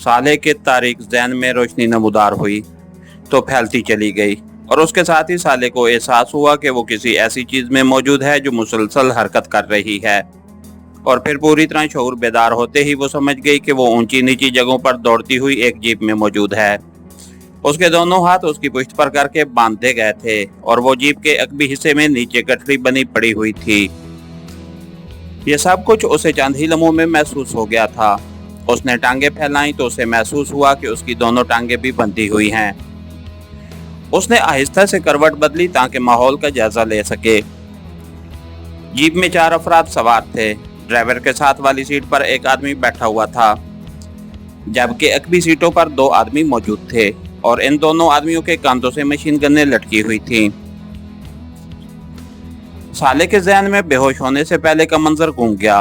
साले के तारीख ज़हन में रोशनी नमूदार हुई तो फैलती चली गई और उसके साथ ही साले को एहसास हुआ कि वो किसी ऐसी चीज़ में मौजूद है जो मुसलसल हरकत कर रही है। और फिर पूरी तरह शऊर बेदार होते ही वो समझ गई कि वो ऊंची नीची जगहों पर दौड़ती हुई एक जीप में मौजूद है। उसके दोनों हाथ उसकी पुश्त पर करके बांधे गए थे और वो जीप के अकबी हिस्से में नीचे गठरी बनी पड़ी हुई थी। ये सब कुछ उसे चंद ही लम्हों में महसूस हो गया था। उसने टांगे फैलाई तो उसे महसूस हुआ कि उसकी दोनों टांगे भी बंधी हुई हैं। उसने आहिस्ता से करवट बदली ताकि माहौल का जायजा ले सके। जीप में 4 अफराद सवार थे। ड्राइवर के साथ वाली सीट पर एक आदमी बैठा हुआ था, जबकि अकबी सीटों पर 2 आदमी मौजूद थे और इन दोनों आदमियों के कांधों से मशीन गन्नें लटकी हुई थीं। साले के ज़हन में बेहोश होने से पहले का मंजर घूम गया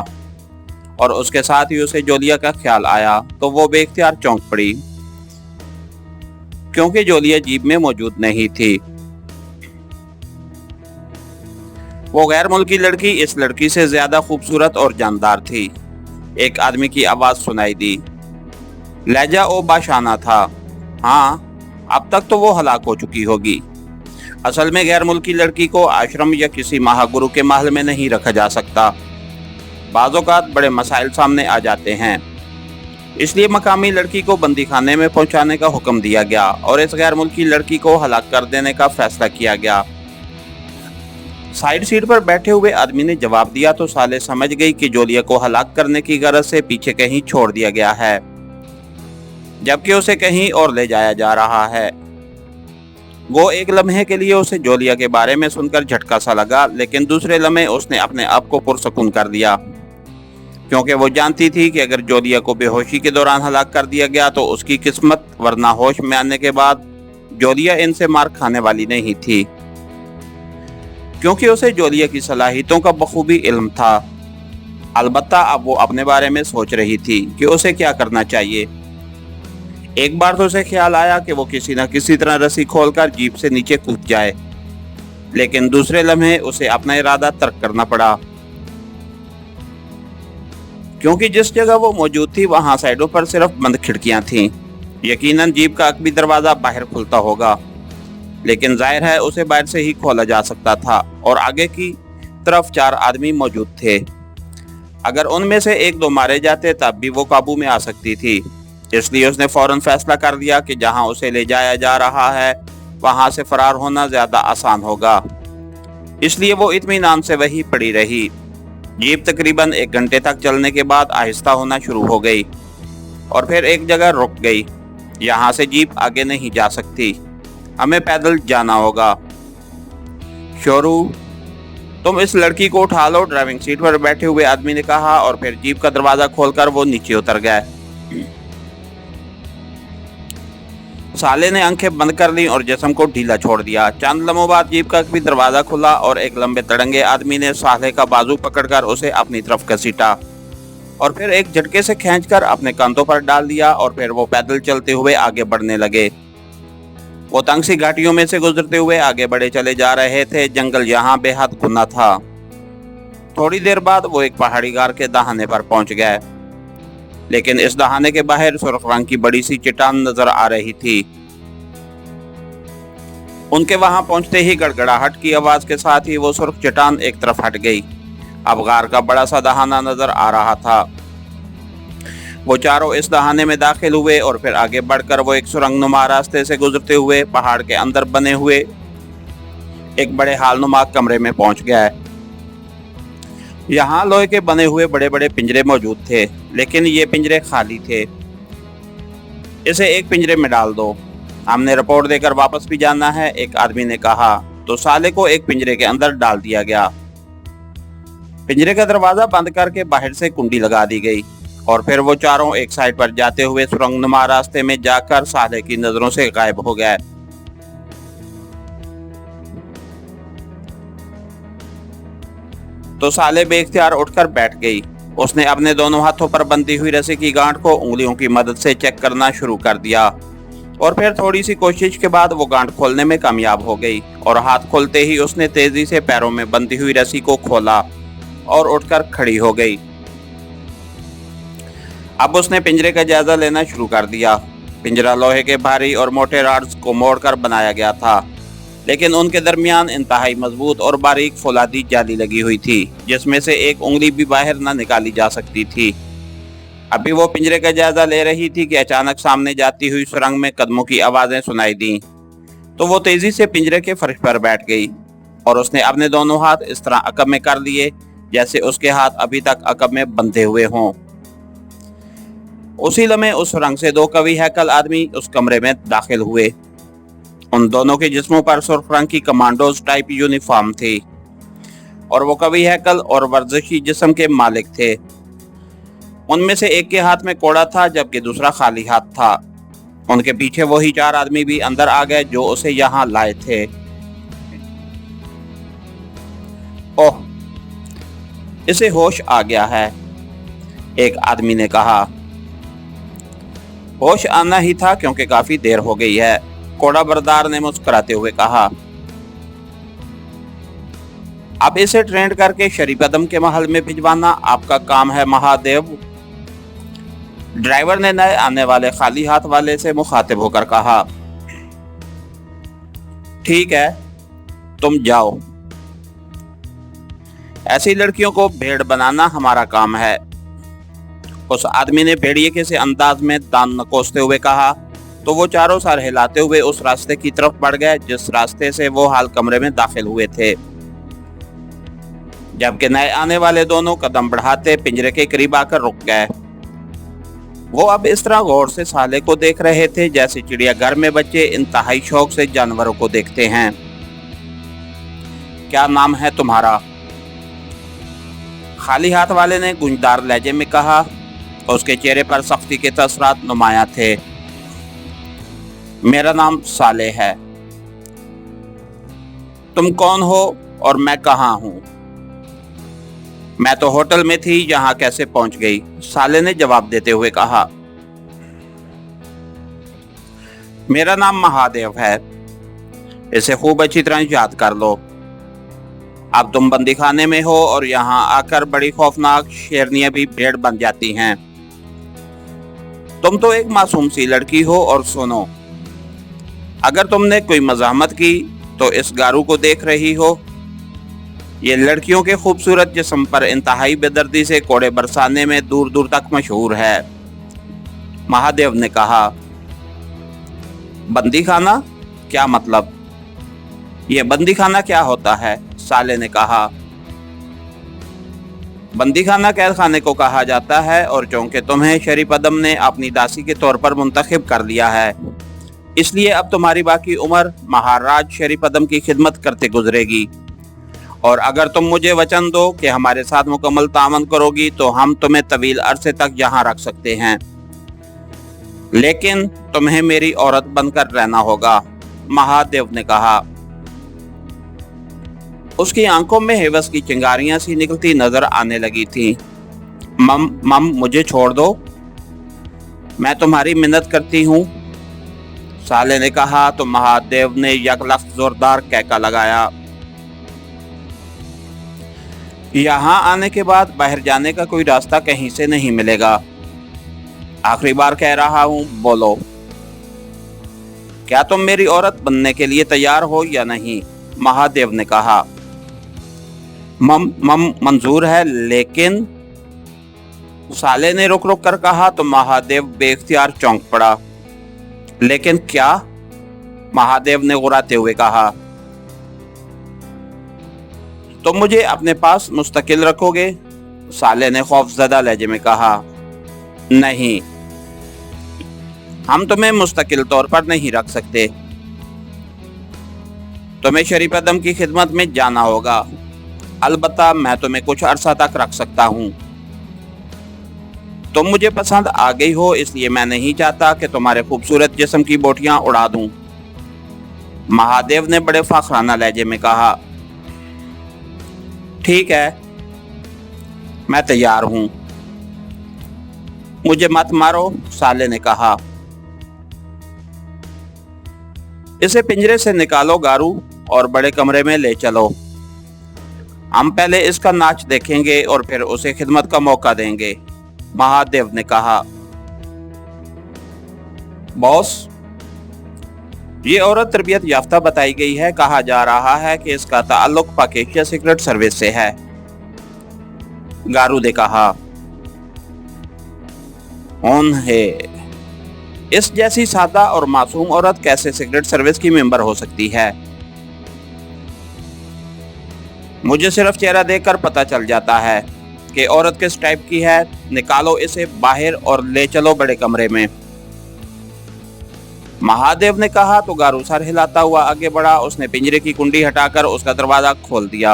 और उसके साथ ही उसे जोलिया का ख्याल आया तो वो बेख्तियार चौंक पड़ी, क्योंकि जोलिया जीप में मौजूद नहीं थी। वो गैर मुल्की लड़की इस लड़की से ज्यादा खूबसूरत और जानदार थी। एक आदमी की आवाज सुनाई दी। लहजा ओ बाशाना था। हाँ, अब तक तो वो हलाक हो चुकी होगी। असल में गैर मुल्की लड़की को आश्रम या किसी महागुरु के महल में नहीं रखा जा सकता। बाज़ औक़ात बड़े मसाइल सामने आ जाते हैं, इसलिए मकामी लड़की को बंदी खाने में पहुंचाने का हुक्म दिया गया और इस गैर मुल्की लड़की को हलाक कर देने का फैसला किया गया। साइड सीट पर बैठे हुए आदमी ने जवाब दिया तो साले समझ गई कि जोलिया को हलाक करने की गरज से पीछे कहीं छोड़ दिया गया है, जबकि उसे कहीं और ले जाया जा रहा है। वो एक लम्हे के लिए उसे जोलिया के बारे में सुनकर झटका सा लगा, लेकिन दूसरे लम्हे उसने अपने आप को पुरसकून कर दिया, क्योंकि वो जानती थी कि अगर जोलिया को बेहोशी के दौरान हलाक कर दिया गया तो उसकी किस्मत, वरना होश में आने के बाद जोलिया इनसे मार खाने वाली नहीं थी, क्योंकि उसे जोलिया की सलाहियतों का बखूबी इल्म था। अलबत्ता अब वो अपने बारे में सोच रही थी कि उसे क्या करना चाहिए। एक बार तो उसे ख्याल आया कि वो किसी न किसी तरह रस्सी खोलकर जीप से नीचे कूद जाए, लेकिन दूसरे लम्हे उसे अपना इरादा तर्क करना पड़ा, क्योंकि जिस जगह वो मौजूद थी वहां साइडों पर सिर्फ बंद खिड़कियां थीं। यकीनन जीप का अकबी दरवाजा बाहर खुलता होगा, लेकिन जाहिर है उसे बाहर से ही खोला जा सकता था और आगे की तरफ 4 आदमी मौजूद थे। अगर उनमें से 1-2 मारे जाते तब भी वो काबू में आ सकती थी। इसलिए उसने फौरन फैसला कर दिया कि जहां उसे ले जाया जा रहा है वहां से फरार होना ज्यादा आसान होगा। इसलिए वो इत्मीनान से वहीं पड़ी रही। जीप तकरीबन 1 घंटे तक चलने के बाद आहिस्ता होना शुरू हो गई और फिर एक जगह रुक गई। यहाँ से जीप आगे नहीं जा सकती, हमें पैदल जाना होगा। शोरू, तुम इस लड़की को उठा लो, ड्राइविंग सीट पर बैठे हुए आदमी ने कहा और फिर जीप का दरवाजा खोलकर वो नीचे उतर गए। साले ने आंखें बंद कर ली और जिस्म को ढीला छोड़ दिया। चंद लम्हों बाद जीप का भी दरवाजा खुला और एक लंबे तड़ंगे आदमी ने साले का बाजू पकड़कर उसे अपनी तरफ घसीटा और फिर एक झटके से खींचकर अपने कंधों पर डाल दिया और फिर वो पैदल चलते हुए आगे बढ़ने लगे। वो तंग सी घाटियों में से गुजरते हुए आगे बढ़े चले जा रहे थे। जंगल यहाँ बेहद घना था। थोड़ी देर बाद वो एक पहाड़ी गार के दहाने पर पहुंच गए, लेकिन इस दहाने के बाहर सुर्ख रंग की बड़ी सी चट्टान नजर आ रही थी। उनके वहां पहुंचते ही गड़गड़ाहट की आवाज के साथ ही वो सुर्ख चट्टान एक तरफ हट गई। अब गार का बड़ा सा दहाना नजर आ रहा था। वो चारों इस दहाने में दाखिल हुए और फिर आगे बढ़कर वो एक सुरंगनुमा रास्ते से गुजरते हुए पहाड़ के अंदर बने हुए एक बड़े हालनुमा कमरे में पहुंच गए। यहाँ लोहे के बने हुए बड़े बड़े पिंजरे मौजूद थे, लेकिन ये पिंजरे खाली थे। इसे एक पिंजरे में डाल दो, हमने रिपोर्ट देकर वापस भी जाना है, एक आदमी ने कहा। तो साले को एक पिंजरे के अंदर डाल दिया गया। पिंजरे का दरवाजा बंद करके बाहर से कुंडी लगा दी गई और फिर वो चारों एक साइड पर जाते हुए सुरंगनुमा रास्ते में जाकर साले की नजरों से गायब हो गए। तो साले बेख्तियार उठकर बैठ गई। उसने अपने दोनों हाथों पर बंधी हुई रस्सी की गांठ को उंगलियों की मदद से चेक करना शुरू कर दिया और फिर थोड़ी सी कोशिश के बाद वो गांठ खोलने में कामयाब हो गई और हाथ खोलते ही उसने तेजी से पैरों में बंधी हुई रस्सी को खोला और उठकर खड़ी हो गई। अब उसने पिंजरे का जायजा लेना शुरू कर दिया। पिंजरा लोहे के भारी और मोटे राड्स को मोड़कर बनाया गया था, लेकिन उनके दरमियान इंतहाई मजबूत और बारीक फौलादी जाली लगी हुई थी, जिसमें से एक उंगली भी बाहर न निकाली जा सकती थी। अभी वो पिंजरे का जायजा ले रही थी कि अचानक सामने जाती हुई सुरंग में कदमों की आवाजें सुनाई दी। तो वो तेजी से पिंजरे के फर्श पर बैठ गई और उसने अपने दोनों हाथ इस तरह अकब में कर लिए जैसे उसके हाथ अभी तक अकब में बंधे हुए हों। उसी लम्हे उस सुरंग से दो कवि हैकल आदमी उस कमरे में दाखिल हुए। उन दोनों के जिस्मों पर सुर्ख रंग की कमांडोज टाइप यूनिफॉर्म थी और वो कवि हैकल और वर्जिशी जिस्म के मालिक थे। उनमें से एक के हाथ में कोड़ा था जबकि दूसरा खाली हाथ था। उनके पीछे वही चार आदमी भी अंदर आ गए जो उसे यहाँ लाए थे। ओह, इसे होश आ गया है, एक आदमी ने कहा। होश आना ही था क्योंकि काफी देर हो गई है, कोड़ा बरदार ने मुस्कुराते हुए कहा। अब इसे ट्रेंड करके शरीफ कदम के महल में भिजवाना आपका काम है महादेव, ड्राइवर ने नए आने वाले खाली हाथ वाले से मुखातिब होकर कहा। ठीक है, तुम जाओ। ऐसी लड़कियों को भेड़ बनाना हमारा काम है, उस आदमी ने भेड़िए के से अंदाज में दान नकोसते हुए कहा। तो वो चारों सर हिलाते हुए उस रास्ते की तरफ बढ़ गए जिस रास्ते से वो हाल कमरे में दाखिल हुए थे, जबकि नए आने वाले दोनों कदम बढ़ाते पिंजरे के करीब आकर रुक गए। वो अब इस तरह गौर से साले को देख रहे थे जैसे चिड़ियाघर में बच्चे इंतहाई शौक से जानवरों को देखते हैं। क्या नाम है तुम्हारा? खाली हाथ वाले ने गूंजदार लहजे में कहा। उसके चेहरे पर सख्ती के तसरात नुमाया थे। मेरा नाम साले है। तुम कौन हो और मैं कहाँ हूँ? मैं तो होटल में थी, यहाँ कैसे पहुंच गई? साले ने जवाब देते हुए कहा। मेरा नाम महादेव है, इसे खूब अच्छी तरह याद कर लो। अब तुम बंदी खाने में हो और यहाँ आकर बड़ी खौफनाक शेरनियां भी भेड़ बन जाती हैं। तुम तो एक मासूम सी लड़की हो और सुनो, अगर तुमने कोई मज़ाहमत की तो इस गारू को देख रही हो, ये लड़कियों के खूबसूरत जिस्म पर इंतहाई बेदर्दी से कोड़े बरसाने में दूर दूर तक मशहूर है। महादेव ने कहा। बंदी खाना? क्या मतलब? ये बंदी खाना क्या होता है? साले ने कहा। बंदी खाना कैद खाने को कहा जाता है और चूंकि तुम्हें शरीफ अदम ने अपनी दासी के तौर पर मुंतखब कर लिया है, इसलिए अब तुम्हारी बाकी उम्र महाराज शरीफ अदम की खिदमत करते गुजरेगी। और अगर तुम मुझे वचन दो कि हमारे साथ मुकम्मल तामन करोगी तो हम तुम्हें तवील अरसे तक यहाँ रख सकते हैं, लेकिन तुम्हें मेरी औरत बनकर रहना होगा, महादेव ने कहा। उसकी आंखों में हेवस की चिंगारियां सी निकलती नजर आने लगी थीं। मम मुझे छोड़ दो, मैं तुम्हारी मिन्नत करती हूँ, साले ने कहा। तो महादेव ने यकलख्त जोरदार कहका लगाया। यहाँ आने के बाद बाहर जाने का कोई रास्ता कहीं से नहीं मिलेगा। आखिरी बार कह रहा हूँ, बोलो, क्या तुम मेरी औरत बनने के लिए तैयार हो या नहीं? महादेव ने कहा। मम मंजूर है, लेकिन, साले ने रुक रुक कर कहा। तो महादेव बेख्तियार चौंक पड़ा। लेकिन क्या? महादेव ने गुर्राते हुए कहा। तुम मुझे अपने पास मुस्तकिल रखोगे? साले ने खौफजदा लहजे में कहा। नहीं, हम तुम्हें मुस्तकिल तौर पर नहीं रख सकते, तुम्हें शरीफ अदम की खिदमत में जाना होगा। अलबत्ता मैं तुम्हें कुछ अरसा तक रख सकता हूँ। तुम मुझे पसंद आ गई हो, इसलिए मैं नहीं चाहता कि तुम्हारे खूबसूरत जिस्म की बोटियां उड़ा दूं, महादेव ने बड़े फाखराना लहजे में कहा। ठीक है, मैं तैयार हूं, मुझे मत मारो, साले ने कहा। इसे पिंजरे से निकालो गारू और बड़े कमरे में ले चलो। हम पहले इसका नाच देखेंगे और फिर उसे खिदमत का मौका देंगे। महादेव ने कहा। बॉस, ये औरत तरबियत याफ्ता बताई गई है। कहा जा रहा है कि इसका ताल्लुक पाक एशिया सीक्रेट सर्विस से है। गारू ने कहा। इस जैसी सादा और मासूम औरत कैसे सीक्रेट सर्विस की मेंबर हो सकती है? मुझे सिर्फ चेहरा देखकर पता चल जाता है कि औरत किस टाइप की है। निकालो इसे बाहर और ले चलो बड़े कमरे में। महादेव ने कहा तो गारू सर हिलाता हुआ आगे बढ़ा। उसने पिंजरे की कुंडी हटाकर उसका दरवाजा खोल दिया।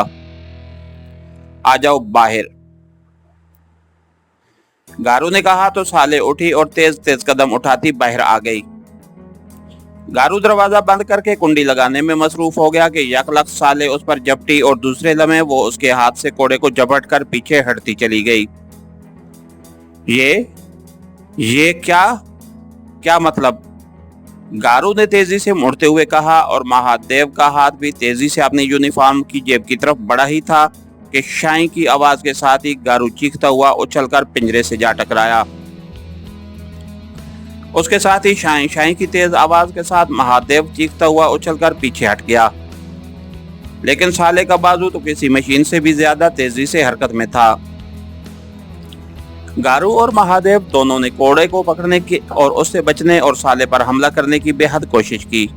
आ जाओ बाहर, गारू ने कहा तो साले उठी और तेज तेज कदम उठाती बाहर आ गई। गारू दरवाजा बंद करके कुंडी लगाने में मसरूफ हो गया कि यकलक साले उस पर झपटी और दूसरे लम्हे वो उसके हाथ से कोड़े को झपट कर पीछे हटती चली गई। ये क्या मतलब? गारू ने तेजी से मुड़ते हुए कहा और महादेव का हाथ भी तेजी से अपनी यूनिफॉर्म की जेब की तरफ बढ़ा ही था कि शाई की आवाज के साथ ही गारू चीखता हुआ उछलकर पिंजरे से जा टकराया। उसके साथ ही शाई की तेज आवाज के साथ महादेव चीखता हुआ उछलकर पीछे हट गया। लेकिन साले का बाजू तो किसी मशीन से भी ज्यादा तेजी से हरकत में था। गारू और महादेव दोनों ने कोड़े को पकड़ने की और उससे बचने और साले पर हमला करने की बेहद कोशिश की,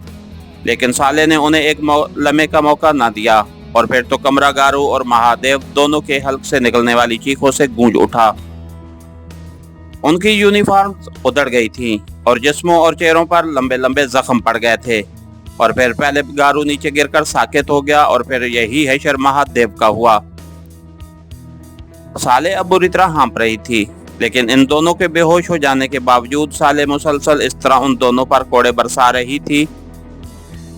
लेकिन साले ने उन्हें एक लम्हे का मौका ना दिया और फिर तो कमरा गारू और महादेव दोनों के हल्क से निकलने वाली चीखों से गूंज उठा। उनकी यूनिफॉर्म उधड़ गई थी और जिस्मों और चेहरों पर लंबे लंबे जख्म पड़ गए थे। और फिर पहले गारू नीचे गिरकर साकेत हो गया और फिर यही हैशर महादेव का हुआ। साले अब बुरी तरह हाँप रही थी, लेकिन इन दोनों के बेहोश हो जाने के बावजूद साले मुसलसल इस तरह उन दोनों पर कोड़े बरसा रही थी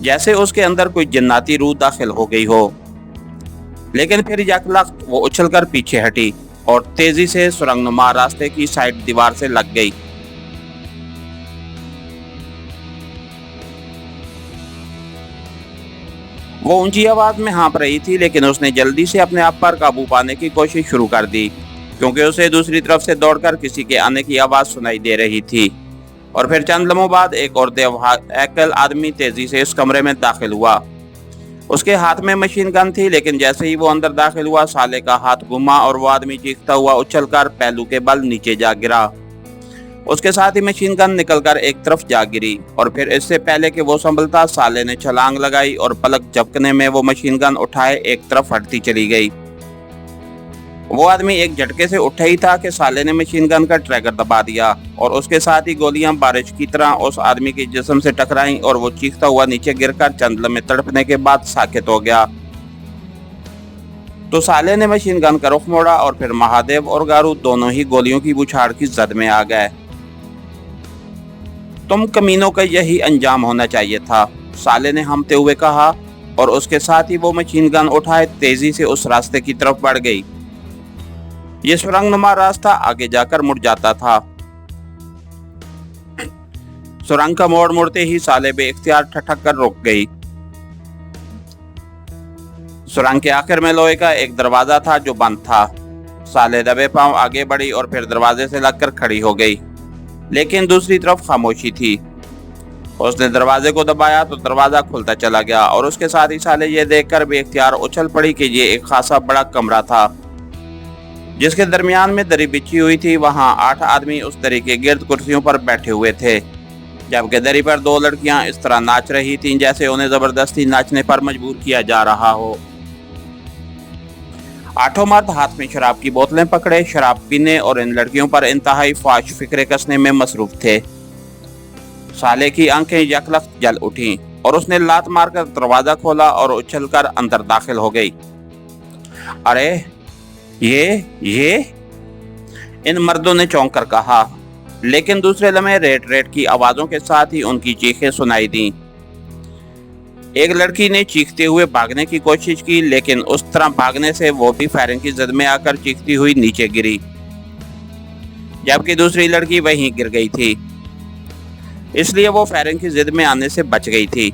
जैसे उसके अंदर कोई जिन्नाती रूह दाखिल हो गई हो। लेकिन फिर यकलक वो उछलकर पीछे हटी और तेजी से सुरंगनुमा रास्ते की साइड दीवार से लग गई। वो ऊंची आवाज में हाँप रही थी, लेकिन उसने जल्दी से अपने आप पर काबू पाने की कोशिश शुरू कर दी, क्योंकि उसे दूसरी तरफ से दौड़कर किसी के आने की आवाज सुनाई दे रही थी। और फिर चंद लम्हों बाद एक और देवहैकल आदमी तेजी से इस कमरे में दाखिल हुआ। उसके हाथ में मशीन गन थी, लेकिन जैसे ही वो अंदर दाखिल हुआ साले का हाथ घुमा और वो आदमी चीखता हुआ उछलकर पहलू के बल नीचे जा गिरा। उसके साथ ही मशीन गन निकलकर एक तरफ जा गिरी और फिर इससे पहले कि वो संभलता साले ने छलांग लगाई और पलक झपकने में वो मशीन गन उठाए एक तरफ हटती चली गई। वो आदमी एक झटके से उठा ही था कि साले ने मशीन गन का ट्रैगर दबा दिया और उसके साथ ही गोलियां बारिश की तरह उस आदमी के जिस्म से टकराईं और वो चीखता हुआ नीचे गिरकर चंद लम्हे तड़पने के बाद साकेत हो गया। तो साले ने मशीन गन का रुख मोड़ा और फिर महादेव और गारू दोनों ही गोलियों की बुछाड़ की जद में आ गए। तुम कमीनों का यही अंजाम होना चाहिए था, साले ने हमते हुए कहा और उसके साथ ही वो मशीन गन उठाए तेजी से उस रास्ते की तरफ बढ़ गई। ये सुरंगनुमा रास्ता आगे जाकर मुड़ जाता था। सुरंग का मोड़ मुड़ते ही साले बेइख्तियार ठठक कर रुक गई। सुरंग के आखिर में लोहे का एक दरवाजा था जो बंद था। साले दबे पांव आगे बढ़ी और फिर दरवाजे से लगकर खड़ी हो गई, लेकिन दूसरी तरफ खामोशी थी। उसने दरवाजे को दबाया तो दरवाजा खुलता चला गया और उसके साथ ही साले ये देखकर बेइख्तियार उछल पड़ी कि ये एक खासा बड़ा कमरा था जिसके दरमियान में दरी बिछी हुई थी। वहां 8 आदमी उस दरी के गिर्द कुर्सियों पर बैठे हुए थे, जबकि दरी पर 2 लड़कियां इस तरह नाच रही थीं जैसे उन्हें जबरदस्ती नाचने पर मजबूर किया जा रहा हो। 8 मर्द हाथ में शराब की बोतलें पकड़े शराब पीने और इन लड़कियों पर इंतहाई फाश फिक्रे कसने में मसरूफ थे। साले की आंखें यकलक जल उठीं और उसने लात मारकर दरवाजा खोला और उछलकर अंदर दाखिल हो गई। अरे ये इन मर्दों ने चौंक कर कहा, लेकिन दूसरे लम्हे रेट रेट की आवाजों के साथ ही उनकी चीखें सुनाई दी। एक लड़की ने चीखते हुए भागने की कोशिश की, लेकिन उस तरह भागने से वो भी फायरिंग की जद में आकर चीखती हुई नीचे गिरी, जबकि दूसरी लड़की वहीं गिर गई थी। इसलिए वो फायरिंग की जिद में आने से बच गई थी,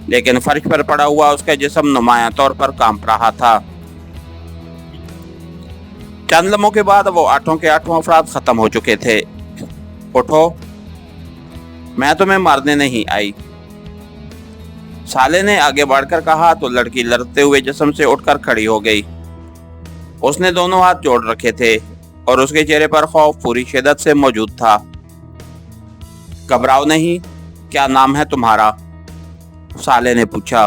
लेकिन फर्श पर पड़ा हुआ उसका जिस्म नुमायां तौर पर कांप रहा था। चंद लम्हों के बाद वो आठों के आठों अफराद खत्म हो चुके थे। उठो, मैं तुम्हें मारने नहीं आई, साले ने आगे बढ़कर कहा तो लड़की लड़ते हुए जिस्म से उठकर खड़ी हो गई। उसने दोनों हाथ जोड़ रखे थे और उसके चेहरे पर खौफ पूरी शिद्दत से मौजूद था। घबराओ नहीं, क्या नाम है तुम्हारा? साले ने पूछा।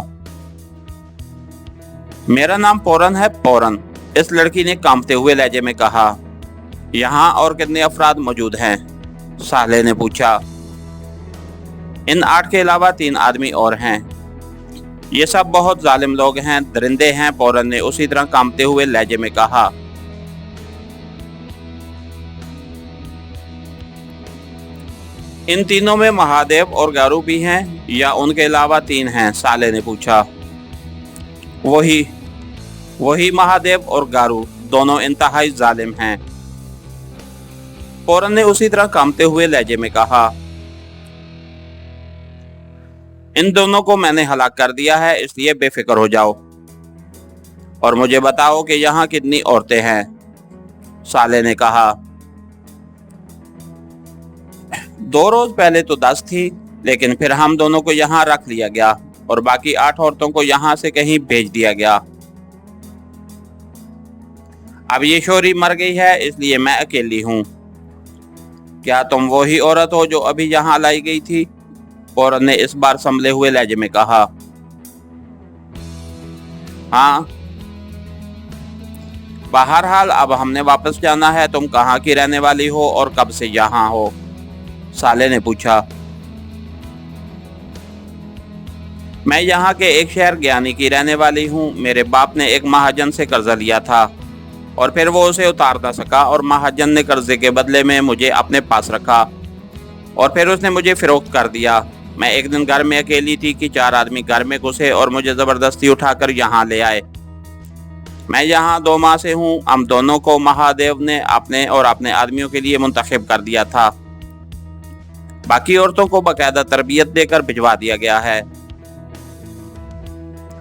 मेरा नाम पोरन है, पोरन, इस लड़की ने कांपते हुए लहजे में कहा। यहाँ और कितने अफराद मौजूद हैं? साले ने पूछा। इन 8 के अलावा 3 आदमी और हैं। ये सब बहुत जालिम लोग हैं, दरिंदे हैं, पोरन ने उसी तरह कांपते हुए लहजे में कहा। इन तीनों में महादेव और गारू भी हैं या उनके अलावा 3 हैं? साले ने पूछा। वही महादेव और गारू, दोनों इंतहाई जालिम हैं, पोरन ने उसी तरह कांपते हुए लहजे में कहा। इन दोनों को मैंने हलाक कर दिया है, इसलिए बेफिक्र हो जाओ और मुझे बताओ कि यहाँ कितनी औरतें हैं? साले ने कहा। 2 रोज पहले तो 10 थी, लेकिन फिर हम दोनों को यहाँ रख लिया गया और बाकी 8 औरतों को यहाँ से कहीं भेज दिया गया। अब ये शोरी मर गई है, इसलिए मैं अकेली हूँ। क्या तुम वही औरत हो जो अभी यहाँ लाई गई थी? पोरन ने इस बार संभले हुए लहजे में कहा। हाँ। बहरहाल अब हमने वापस जाना है, तुम कहाँ की रहने वाली हो और कब से यहाँ हो? साले ने पूछा। मैं यहाँ के एक शहर ज्ञानी की रहने वाली हूँ। मेरे बाप ने एक महाजन से कर्जा लिया था और फिर वो उसे उतार ना सका और महाजन ने कर्जे के बदले में मुझे अपने पास रखा और फिर उसने मुझे फिरोख्त कर दिया। मैं एक दिन घर में अकेली थी कि 4 आदमी घर में घुसे और मुझे जबरदस्ती उठाकर यहाँ ले आए। मैं यहाँ 2 माह से हूँ। हम दोनों को महादेव ने अपने और अपने आदमियों के लिए मुंतखब कर दिया था। बाकी औरतों को बाकायदा तरबियत देकर भिजवा दिया गया है।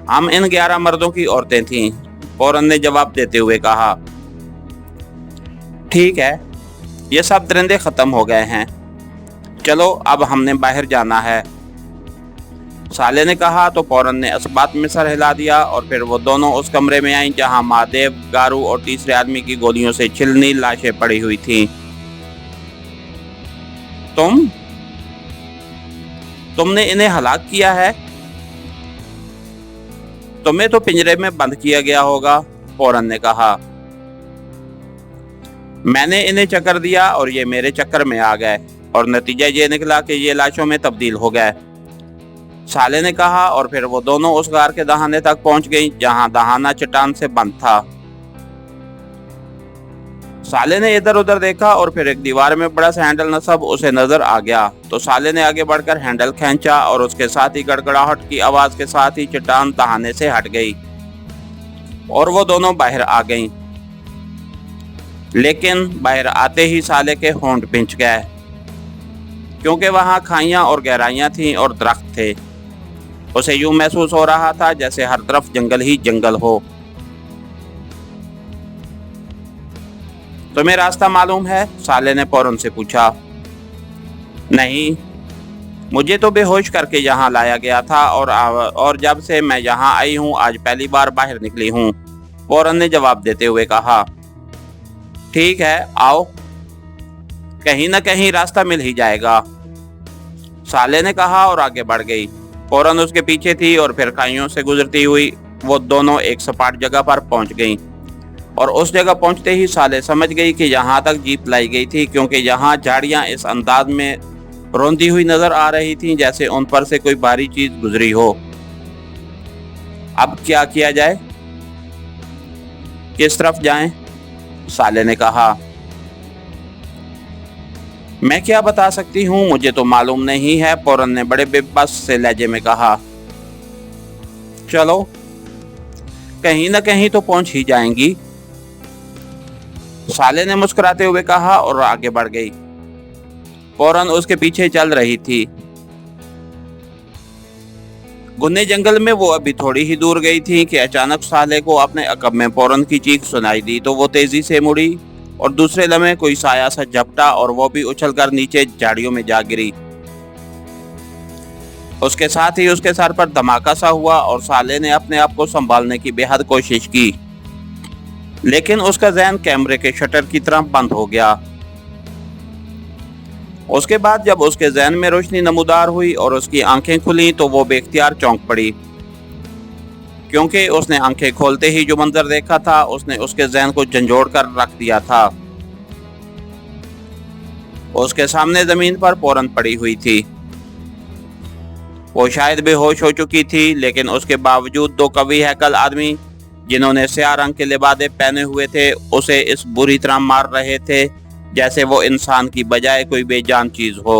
हम इन 11 मर्दों की औरतें थीं, पोरन ने जवाब देते हुए कहा। ठीक है, ये सब दरिंदे खत्म हो गए हैं, चलो अब हमने बाहर जाना है, साले ने कहा। तो पोरन ने इस बात में सर हिला दिया और फिर वो दोनों उस कमरे में आईं जहां महादेव, गारू और तीसरे आदमी की गोलियों से छिलनी लाशें पड़ी हुई थीं। तुमने इन्हें हलाक किया है? तुम्हें तो पिंजरे में बंद किया गया होगा, पोरन ने कहा। मैंने इन्हें चक्कर दिया और ये मेरे चक्कर में आ गए और नतीजा ये निकला कि ये लाशों में तब्दील हो गए, साले ने कहा। और फिर वो दोनों उस गार के दहाने तक पहुंच गई जहां दहाना चट्टान से बंद था। साले ने इधर उधर देखा और फिर एक दीवार में बड़ा सा हैंडल नस्ब उसे नजर आ गया। तो साले ने आगे बढ़कर हैंडल खींचा और उसके साथ ही गड़गड़ाहट की आवाज के साथ ही चट्टान दहाने से हट गई और वो दोनों बाहर आ गईं। लेकिन बाहर आते ही साले के होंठ भिंच गए, क्योंकि वहां खाइयां और गहराइयां थीं और दरख्त थे। उसे यूं महसूस हो रहा था जैसे हर तरफ जंगल ही जंगल हो। तुम्हें रास्ता मालूम है? साले ने पोरन से पूछा। नहीं, मुझे तो बेहोश करके यहाँ लाया गया था और जब से मैं यहाँ आई हूँ आज पहली बार बाहर निकली हूँ, पोरन ने जवाब देते हुए कहा। ठीक है, आओ, कहीं न कहीं रास्ता मिल ही जाएगा, साले ने कहा और आगे बढ़ गई। पोरन उसके पीछे थी और फिर खाइयों से गुजरती हुई वो दोनों एक सपाट जगह पर पहुंच गईं और उस जगह पहुंचते ही साले समझ गई कि यहाँ तक जीप लाई गई थी, क्योंकि यहाँ झाड़ियाँ इस अंदाज में रोंदी हुई नजर आ रही थीं जैसे उन पर से कोई भारी चीज गुजरी हो। अब क्या किया जाए? किस तरफ जाएं? साले ने कहा। मैं क्या बता सकती हूँ, मुझे तो मालूम नहीं है, पोरन ने बड़े बेबस से लहजे में कहा। चलो, कहीं न कहीं तो पहुंच ही जाएंगी, साले ने मुस्कुराते हुए कहा और आगे बढ़ गई। पोरन उसके पीछे चल रही थी। घने जंगल में वो अभी थोड़ी ही दूर गई थी कि अचानक साले को अपने अकब में फौरन की चीख सुनाई दी। तो वो तेजी से मुड़ी और दूसरे लम्हे कोई साया सा झपटा और वो भी उछलकर नीचे झाड़ियों में जा गिरी। उसके साथ ही उसके सर पर धमाका सा हुआ और साले ने अपने आप को संभालने की बेहद कोशिश की, लेकिन उसका ज़हन कैमरे के शटर की तरह बंद हो गया। उसके बाद जब उसके ज़हन में रोशनी नमूदार हुई और उसकी आंखें खुली तो वो बेख्तियार चौंक पड़ी, क्योंकि उसने आंखें खोलते ही जो मंजर देखा था उसने उसके ज़हन को झंझोड़ कर रख दिया था। उसके सामने जमीन पर फौरन पड़ी हुई थी। वो शायद बेहोश हो चुकी थी, लेकिन उसके बावजूद दो कवि हैकल आदमी जिन्होंने स्याह रंग के लिबादे पहने हुए थे उसे इस बुरी तरह मार रहे थे जैसे वो इंसान की बजाय कोई बेजान चीज हो।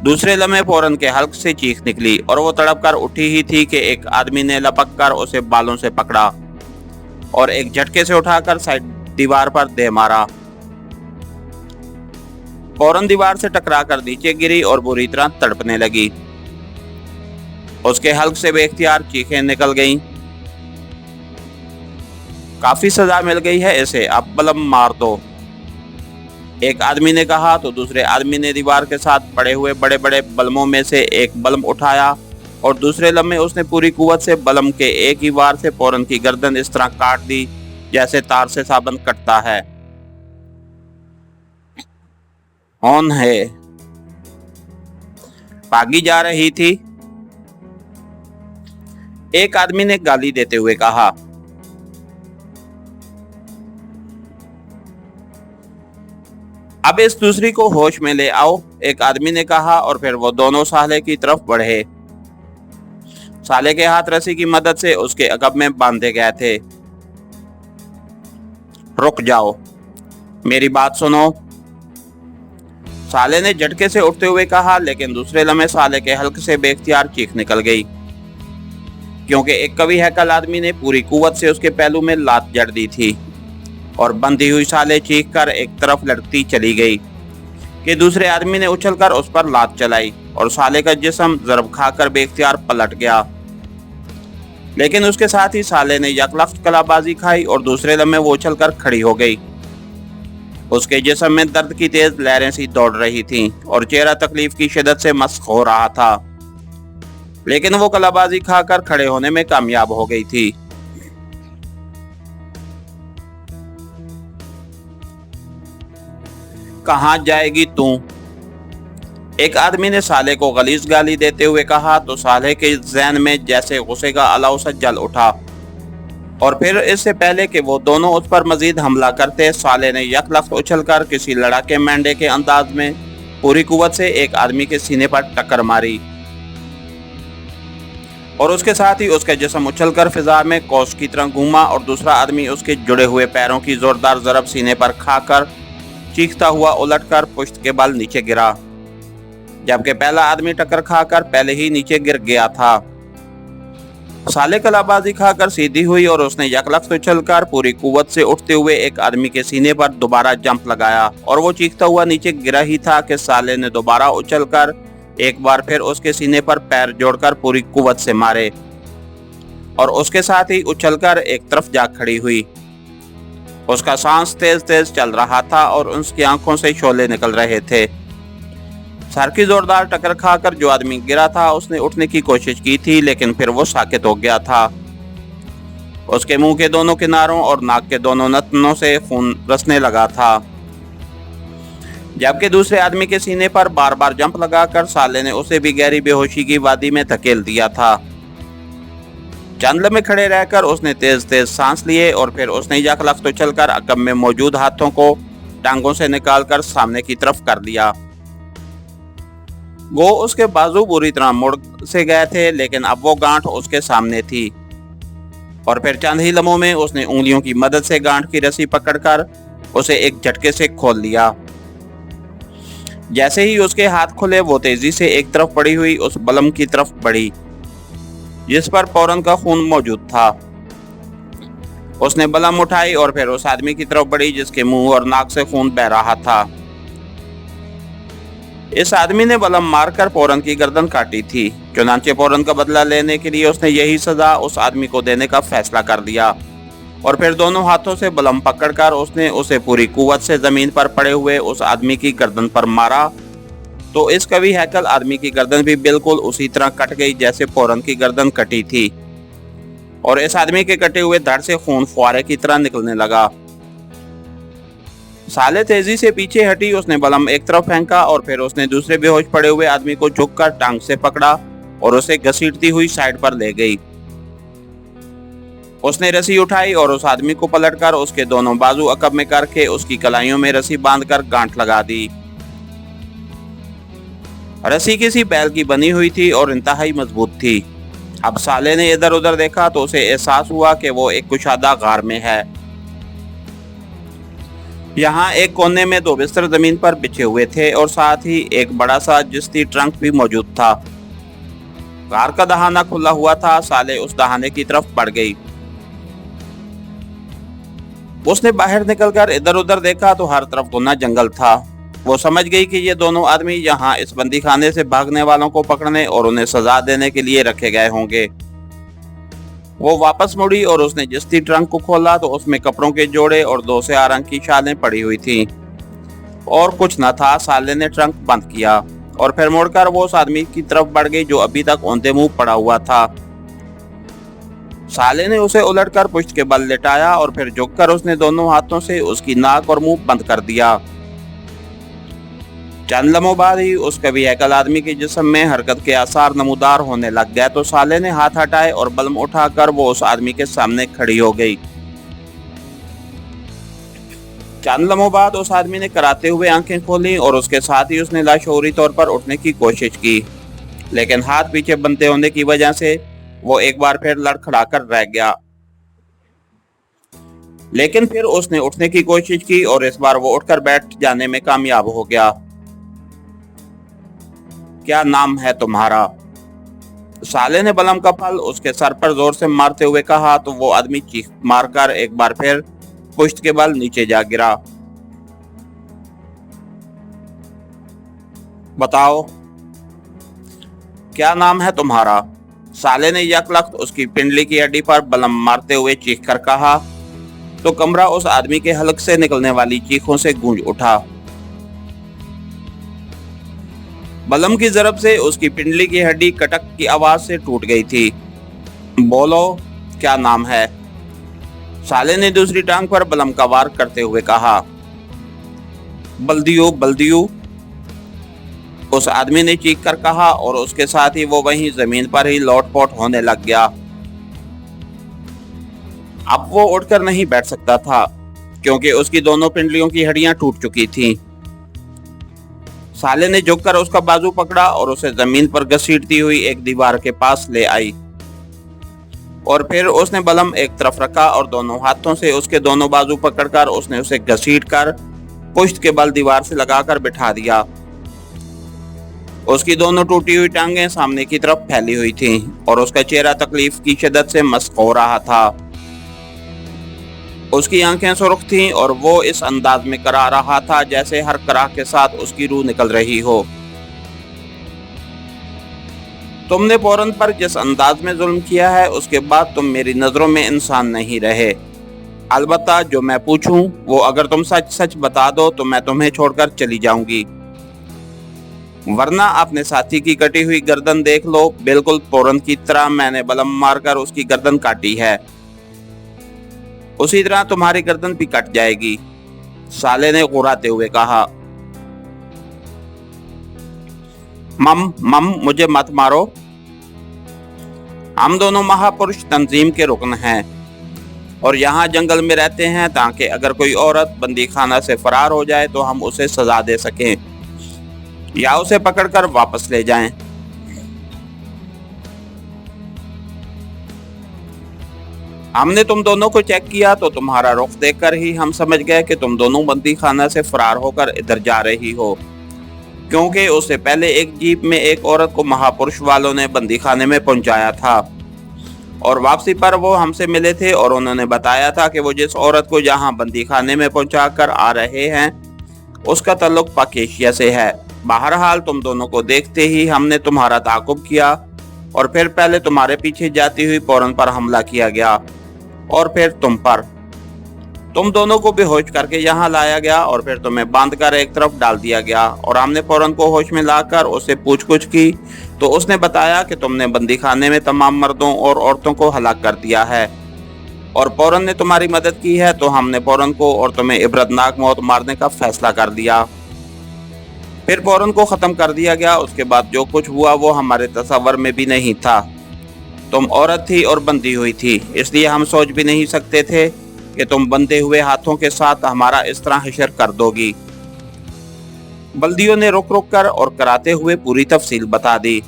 दूसरे लम्हे फौरन के हल्क से चीख निकली और वो तड़प कर उठी ही थी कि एक आदमी ने लपक कर उसे बालों से पकड़ा और एक झटके से उठाकर साइड दीवार पर दे मारा। फौरन दीवार से टकरा कर नीचे गिरी और बुरी तरह तड़पने लगी। उसके हल्क से बेख्तियार चीखें निकल गईं। काफी सजा मिल गई है इसे, अब बलम मार दो, एक आदमी ने कहा। तो दूसरे आदमी ने दीवार के साथ पड़े हुए बड़े बड़े बलमों में से एक बलम उठाया और दूसरे लम्हे उसने पूरी कुव्वत से बलम के एक ही वार से फौरन की गर्दन इस तरह काट दी जैसे तार से साबन कटता है। कौन है? भागी जा रही थी, एक आदमी ने गाली देते हुए कहा। अब इस दूसरी को होश में ले आओ, एक आदमी ने कहा और फिर वो दोनों साले की तरफ बढ़े। साले के हाथ रस्सी की मदद से उसके अकब में बांधे गए थे। रुक जाओ, मेरी बात सुनो, साले ने झटके से उठते हुए कहा, लेकिन दूसरे लम्हे साले के हल्क से बेख्तियार चीख निकल गई, क्योंकि एक कवि हैकल आदमी ने पूरी कुव्वत से उसके पहलू में लात जड़ दी थी और बंधी हुई साले चीख कर एक तरफ लटकती चली गई कि दूसरे आदमी ने उछलकर उस पर लात चलाई और साले का जिस्म जरब खाकर बेख्तियार पलट गया। लेकिन उसके साथ ही साले ने यकलख्त कलाबाजी खाई और दूसरे लम्हे वो उछलकर खड़ी हो गई। उसके जिस्म में दर्द की तेज लहरें सी दौड़ रही थीं और चेहरा तकलीफ की शिद्दत से मस्क हो रहा था, लेकिन वो कलाबाजी खाकर खड़े होने में कामयाब हो गई थी। कहाँ जाएगी तू? एक आदमी ने साले को गलीज गाली देते हुए कहा। तो साले के ज़हन में जैसे गुस्से का अलाव सा जल उठा और फिर इससे पहले कि वो दोनों उस पर मजीद हमला करते, साले ने यकलख्त उछलकर किसी लड़ाके मेंढे के अंदाज में पूरी कुव्वत से एक आदमी के सीने पर टक्कर मारी और उसके साथ ही उसका जिस्म उछलकर फिजा में कौस की तरह घूमा और दूसरा आदमी उसके जुड़े हुए पैरों की जोरदार जरब सीने पर खाकर चीखता हुआ उलटकर पुश्त के बल नीचे गिरा, जबकि पहला आदमी टक्कर खाकर पहले ही नीचे गिर गया था। साले कलाबाजी खाकर सीधी हुई और उसने यकलख्त उछलकर पूरी कुव्वत से उठते हुए एक आदमी के सीने पर दोबारा जंप लगाया और वो चीखता हुआ नीचे गिरा ही था कि साले ने दोबारा उछलकर एक बार फिर उसके सीने पर पैर जोड़कर पूरी कुव्वत से मारे और उसके साथ ही उछलकर एक तरफ जा खड़ी हुई। उसका सांस तेज तेज चल रहा था और उसकी आंखों से शोले निकल रहे थे। सर की जोरदार टक्कर खाकर जो आदमी गिरा था उसने उठने की कोशिश की थी, लेकिन फिर वो साकित हो गया था। उसके मुंह के दोनों किनारों और नाक के दोनों नथनों से खून रसने लगा था, जबकि दूसरे आदमी के सीने पर बार बार जंप लगाकर साले ने उसे भी गहरी बेहोशी की वादी में धकेल दिया था। चंद लम्हे खड़े रहकर उसने तेज तेज सांस लिए और फिर उसने यकलख्त उछलकर अकब में मौजूद हाथों को टांगों से निकालकर सामने की तरफ कर लिया। वो उसके बाजू बुरी तरह मुड़ से गए थे, लेकिन अब वो गांठ उसके सामने थी और फिर चंद ही लम्हों में उसने उंगलियों की मदद से गांठ की रस्सी पकड़कर उसे एक झटके से खोल लिया। जैसे ही उसके हाथ खुले वो तेजी से एक तरफ पड़ी हुई उस बलम की तरफ बढ़ी जिस पर फौरन का खून मौजूद था। उसने बलम उठाई और फिर उस आदमी की तरफ बढ़ी जिसके मुंह और नाक से खून बह रहा था। इस आदमी ने बलम मारकर पौरन की गर्दन काटी थी। चुनांचे पौरन का बदला लेने के लिए उसने यही सजा उस आदमी को देने का फैसला कर दिया और फिर दोनों हाथों से बलम पकड़कर उसने उसे पूरी कुव्वत से जमीन पर पड़े हुए उस आदमी की गर्दन पर मारा। तो इस कवि हैकल आदमी की गर्दन भी बिल्कुल उसी तरह कट गई जैसे पौरन की गर्दन कटी थी और इस आदमी के कटे हुए धड़ से खून फुआरे की तरह निकलने लगा। साले तेजी से पीछे हटी, उसने बलम एक तरफ फेंका और फिर उसने दूसरे बेहोश पड़े हुए आदमी को झुककर टांग से पकड़ा और उसे घसीटती हुई साइड पर ले गई। उसने रस्सी उठाई और उस आदमी को पलटकर उसके दोनों बाजू अकब में करके उसकी कलाइयों में रस्सी बांधकर गांठ लगा दी। रस्सी किसी बैल की बनी हुई थी और इंतहाई मजबूत थी। अब साले ने इधर उधर देखा तो उसे एहसास हुआ कि वो एक कुशादा गार में है। यहाँ एक कोने में 2 बिस्तर जमीन पर बिछे हुए थे और साथ ही एक बड़ा सा जिस्ती ट्रंक भी मौजूद था। गार का दहाना खुला हुआ था। साले उस दहाने की तरफ बढ़ गई। उसने बाहर निकलकर इधर उधर देखा तो हर तरफ घना जंगल था। वो समझ गई कि ये दोनों आदमी यहाँ इस बंदी खाने से भागने वालों को पकड़ने और उन्हें सजा देने के लिए रखे गए होंगे। वो वापस मुड़ी और उसने जिस्ती ट्रंक को खोला तो उसमें कपड़ों के जोड़े और 2 स्याह रंग की शालें पड़ी हुई थीं और कुछ न था। साले ने ट्रंक बंद किया और फिर मुड़कर वो उस आदमी की तरफ बढ़ गई जो अभी तक औंधे मुंह पड़ा हुआ था। साले ने उसे उलटकर पुश्त के बल लेटाया और फिर झुककर उसने दोनों हाथों से उसकी नाक और मुंह बंद कर दिया। चंद लम्हों बाद ही उस कवि हैकल आदमी के जिस्म में हरकत के आसार नमूदार होने लग गए तो साले ने हाथ हटाए और बलम उठाकर वो उस आदमी के सामने खड़ी हो गई। चंद लम्हों बाद उस आदमी ने कराते हुए आंखें खोली और उसके साथ ही उसने लाशऊरी तौर पर उठने की कोशिश की, लेकिन हाथ पीछे बंधे होने की वजह से वो एक बार फिर लड़खड़ाकर रह गया। लेकिन फिर उसने उठने की कोशिश की और इस बार वो उठकर बैठ जाने में कामयाब हो गया। क्या नाम है तुम्हारा? साले ने बलम का फल उसके सर पर जोर से मारते हुए कहा तो वो आदमी चीख मारकर एक बार फिर पुश्त के बल नीचे जा गिरा। बताओ क्या नाम है तुम्हारा? साले ने यकलख्त उसकी पिंडली की हड्डी पर बलम मारते हुए चीख कर कहा तो कमरा उस आदमी के हलक से निकलने वाली चीखों से गूंज उठा। बलम की जरब से उसकी पिंडली की हड्डी कटक की आवाज से टूट गई थी। बोलो क्या नाम है? साले ने दूसरी टांग पर बलम का वार करते हुए कहा। बल्दियो बल्दियो, उस आदमी ने चीख कर कहा और उसके साथ ही वो वहीं जमीन पर ही लौटपोट होने लग गया। अब वो उठकर नहीं बैठ सकता था क्योंकि उसकी दोनों पिंडलियों की हड्डियां टूट चुकी थीं। साले ने झुककर उसका बाजू पकड़ा और उसे जमीन पर घसीटती हुई एक दीवार के पास ले आई और फिर उसने बलम एक तरफ रखा और दोनों हाथों से उसके दोनों बाजू पकड़कर उसने उसे घसीटकर पुश्त के बल दीवार से लगाकर बिठा दिया। उसकी दोनों टूटी हुई टांगें सामने की तरफ फैली हुई थीं और उसका चेहरा तकलीफ की शिद्दत से मस्क हो रहा था। उसकी आंखें सुर्ख थीं और वो इस अंदाज में करा रहा था जैसे हर कराह के साथ उसकी रूह निकल रही हो। तुमने पौरन पर जिस अंदाज में जुल्म किया है उसके बाद तुम मेरी नजरों में इंसान नहीं रहे। अलबत्ता जो मैं पूछूं वो अगर तुम सच सच बता दो तो मैं तुम्हें छोड़कर चली जाऊंगी, वरना अपने साथी की कटी हुई गर्दन देख लो। बिल्कुल पौरन की तरह मैंने बलम मारकर उसकी गर्दन काटी है, उसी तरह तुम्हारी गर्दन भी कट जाएगी। साले ने गुर्राते हुए कहा। मम मुझे मत मारो। हम दोनों महापुरुष तंजीम के रुकन हैं और यहाँ जंगल में रहते हैं ताकि अगर कोई औरत बंदी खाना से फरार हो जाए तो हम उसे सजा दे सकें या उसे पकड़कर वापस ले जाएं। हमने तुम दोनों को चेक किया तो तुम्हारा रुख देखकर ही हम समझ गए कि तुम दोनों बंदी खाना से फरार होकर इधर जा रही हो, क्योंकि उससे पहले एक जीप में एक औरत को महापुरुष वालों ने बंदी खाने में पहुंचाया था और वापसी पर वो हमसे मिले थे और उन्होंने बताया था कि वो जिस औरत को जहां बंदी खाने में पहुंचा कर आ रहे हैं उसका ताल्लुक पाक एशिया से है बहरहाल तुम दोनों को देखते ही हमने तुम्हारा ताक़ुब किया और फिर पहले तुम्हारे पीछे जाती हुई पौरन पर हमला किया गया और फिर तुम पर। तुम दोनों को बेहोश करके यहाँ लाया गया और फिर तुम्हें बांधकर एक तरफ डाल दिया गया और हमने फौरन को होश में लाकर उससे पूछताछ की तो उसने बताया कि तुमने बंदी खाने में तमाम मर्दों और औरतों को हलाक कर दिया है और फौरन ने तुम्हारी मदद की है, तो हमने फौरन को और तुम्हें इबरतनाक मौत मारने का फैसला कर दिया। फिर फौरन को ख़त्म कर दिया गया। उसके बाद जो कुछ हुआ वो हमारे तसव्वुर में भी नहीं था। तुम औरत थी और बंधी हुई थी, इसलिए हम सोच भी नहीं सकते थे कि तुम बंधे हुए हाथों के साथ हमारा इस तरह हशर कर दोगी। बल्दियों ने रुक रुक कर और कराते हुए पूरी तफसील बता दी।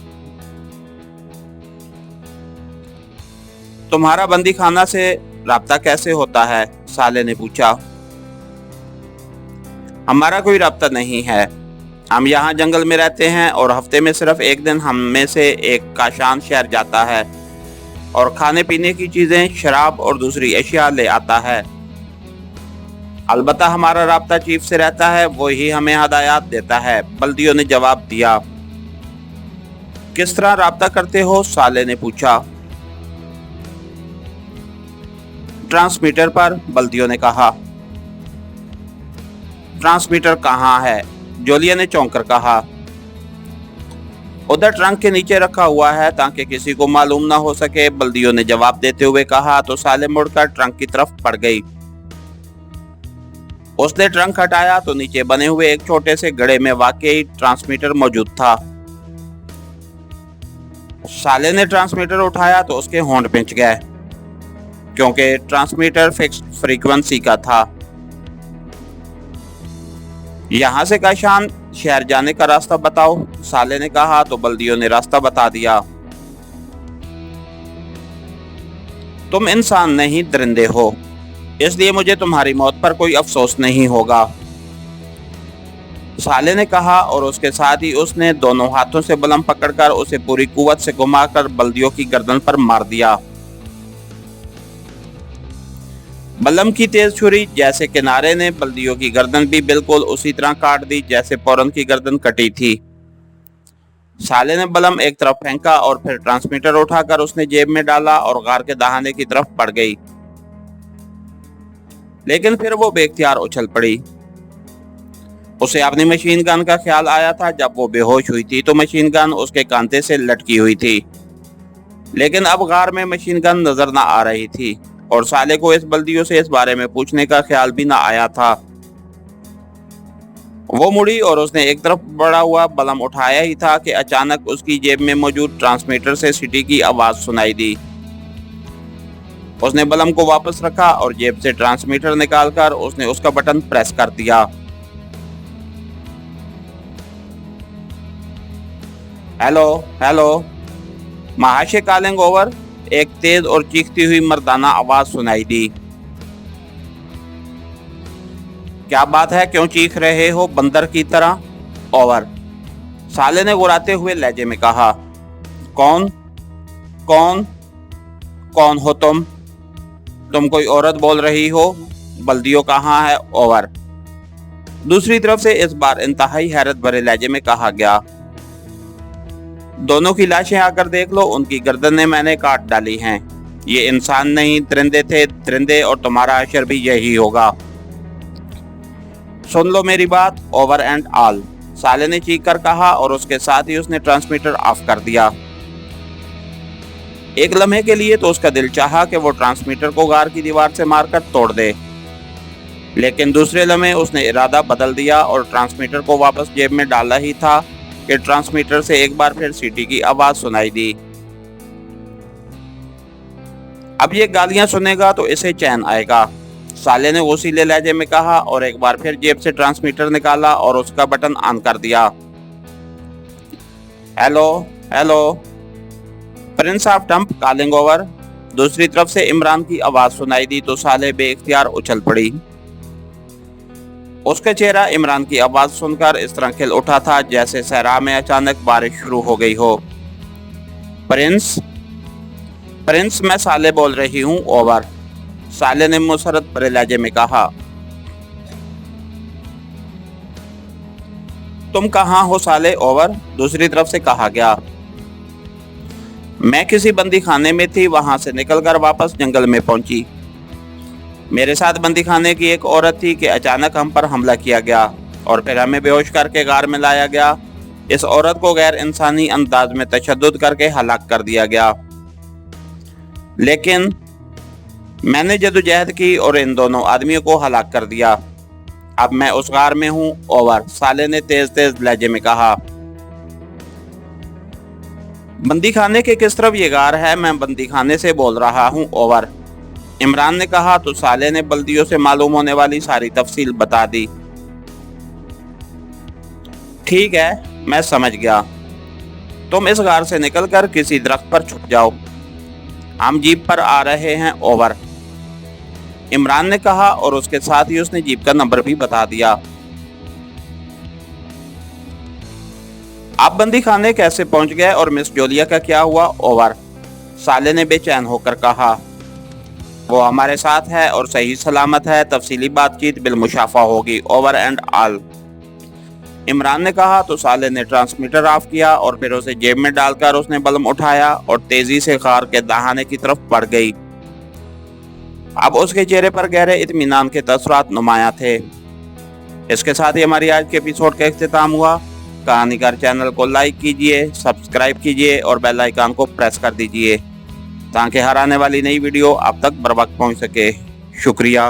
तुम्हारा बंदी खाना से राब्ता कैसे होता है? साले ने पूछा। हमारा कोई राब्ता नहीं है, हम यहाँ जंगल में रहते हैं और हफ्ते में सिर्फ एक दिन हम में से एक काशान शहर जाता है और खाने पीने की चीजें, शराब और दूसरी अशिया ले आता है। अलबत्ता हमारा राब्ता चीफ से रहता है, वो ही हमें हदायत देता है। बल्दियों ने जवाब दिया। किस तरह राब्ता करते हो? साले ने पूछा। ट्रांसमीटर पर, बल्दियों ने कहा। ट्रांसमीटर कहाँ है? जोलिया ने चौंक कर कहा। उधर ट्रंक के नीचे रखा हुआ है ताकि किसी को मालूम ना हो सके, बल्दियों ने जवाब देते हुए कहा। तो साले मुड़कर ट्रंक की तरफ बढ़ गई। उसने ट्रंक हटाया तो नीचे बने हुए एक छोटे से गड्ढे में वाकई ट्रांसमीटर मौजूद था। साले ने ट्रांसमीटर उठाया तो उसके होंठ पिंच गए, क्योंकि ट्रांसमीटर फिक्स्ड फ्रीक्वेंसी का था। यहाँ से काशान शहर जाने का रास्ता बताओ, साले ने कहा। तो बल्दियों ने रास्ता बता दिया। तुम इंसान नहीं दरिंदे हो, इसलिए मुझे तुम्हारी मौत पर कोई अफसोस नहीं होगा, साले ने कहा। और उसके साथ ही उसने दोनों हाथों से बलम पकड़कर उसे पूरी कुव्वत से घुमाकर बल्दियों की गर्दन पर मार दिया। बलम की तेज छुरी जैसे किनारे ने बल्दियों की गर्दन भी बिल्कुल उसी तरह काट दी जैसे फौरन की गर्दन कटी थी। साले ने बलम एक तरफ फेंका और फिर ट्रांसमीटर उठाकर उसने जेब में डाला और गार के दहाने की तरफ बढ़ गई, लेकिन फिर वो बेख्तियार उछल पड़ी। उसे अपनी मशीन गन का ख्याल आया था। जब वो बेहोश हुई थी तो मशीन गन उसके कांधे से लटकी हुई थी, लेकिन अब गार में मशीन गन नजर न आ रही थी और साले को इस बल्दियों से इस बारे में पूछने का ख्याल भी ना आया था। वो मुड़ी और उसने एक तरफ बढ़ा हुआ बलम उठाया ही था कि अचानक उसकी जेब में मौजूद ट्रांसमीटर से सीटी की आवाज सुनाई दी। उसने बलम को वापस रखा और जेब से ट्रांसमीटर निकालकर उसने उसका बटन प्रेस कर दिया। हेलो हेलो, महाशय कॉलिंग ओवर, एक तेज और चीखती हुई मर्दाना आवाज सुनाई दी। क्या बात है, क्यों चीख रहे हो बंदर की तरह? ओवर, साले ने गुर्राते हुए लहजे में कहा। कौन कौन कौन हो तुम? तुम कोई औरत बोल रही हो? बल्दियों कहाँ है? ओवर। दूसरी तरफ से इस बार इंतहाई हैरत भरे लहजे में कहा गया। दोनों की लाशें आकर देख लो, उनकी गर्दनें मैंने काट डाली हैं। ये इंसान नहीं दरिंदे थे, दरिंदे, और तुम्हारा हशर भी यही होगा। सुन लो मेरी बात, ओवर एंड ऑल, साले ने चीख कर कहा और उसके साथ ही उसने ट्रांसमीटर ऑफ कर दिया। एक लम्हे के लिए तो उसका दिल चाहा कि वो ट्रांसमीटर को गार की दीवार से मारकर तोड़ दे, लेकिन दूसरे लम्हे उसने इरादा बदल दिया और ट्रांसमीटर को वापस जेब में डाला ही था कि ट्रांसमीटर से एक बार फिर सीटी की आवाज सुनाई दी। अब ये गालियां सुनेगा तो इसे चैन आएगा, साले ने वसीले लहजे में कहा और एक बार फिर जेब से ट्रांसमीटर निकाला और उसका बटन ऑन कर दिया। Hello hello, prince of Tump calling over. दूसरी तरफ से इमरान की आवाज सुनाई दी तो साले बेइख्तियार उछल पड़ी। उसका चेहरा इमरान की आवाज सुनकर इस तरह खिल उठा था जैसे सहरा में अचानक बारिश शुरू हो गई हो। प्रिंस प्रिंस, मैं साले बोल रही हूँ, ओवर, साले ने मुसरत भरे लहजे में कहा। तुम कहाँ हो साले? ओवर। दूसरी तरफ से कहा गया। मैं किसी बंदी खाने में थी, वहां से निकलकर वापस जंगल में पहुंची। मेरे साथ बंदी खाने की एक औरत थी कि अचानक हम पर हमला किया गया और फिर हमें बेहोश करके गार में लाया गया। इस औरत को गैर इंसानी अंदाज में तशद्दुद करके हलाक कर दिया गया, लेकिन मैंने जदोजहद की और इन दोनों आदमियों को हलाक कर दिया। अब मैं उस गार में हूँ। ओवर। साले ने तेज तेज लहजे में कहा। बंदी खाने के किस तरफ ये गार है? मैं बंदी खाने से बोल रहा हूँ। ओवर। इमरान ने कहा। तो साले ने बल्दियों से मालूम होने वाली सारी तफसील बता दी। ठीक है, मैं समझ गया। तुम इस गार से निकलकर किसी दरख्त पर छुप जाओ, हम जीप पर आ रहे हैं। ओवर। इमरान ने कहा और उसके साथ ही उसने जीप का नंबर भी बता दिया। आप बंदी खाने कैसे पहुंच गए और मिस जोलिया का क्या हुआ? ओवर। साले ने बेचैन होकर कहा। वो हमारे साथ है और सही सलामत है। तफसीली बातचीत बिलमुशाफा होगी। Over and all. इमरान ने कहा। तो साले ने ट्रांसमीटर ऑफ किया और फिर उसे जेब में डालकर उसने बलम उठाया और तेजी से कार के दहाने की तरफ बढ़ गई। अब उसके चेहरे पर गहरे इत्मीनान के तसरात नुमाया थे। इसके साथ ही हमारी आज के एपिसोड का इख्तिताम हुआ। कहानीकार चैनल को लाइक कीजिए, सब्सक्राइब कीजिए और बेल आइकन को प्रेस कर दीजिए ताकि हर आने वाली नई वीडियो आप तक बर वक्त पहुंच सके। शुक्रिया।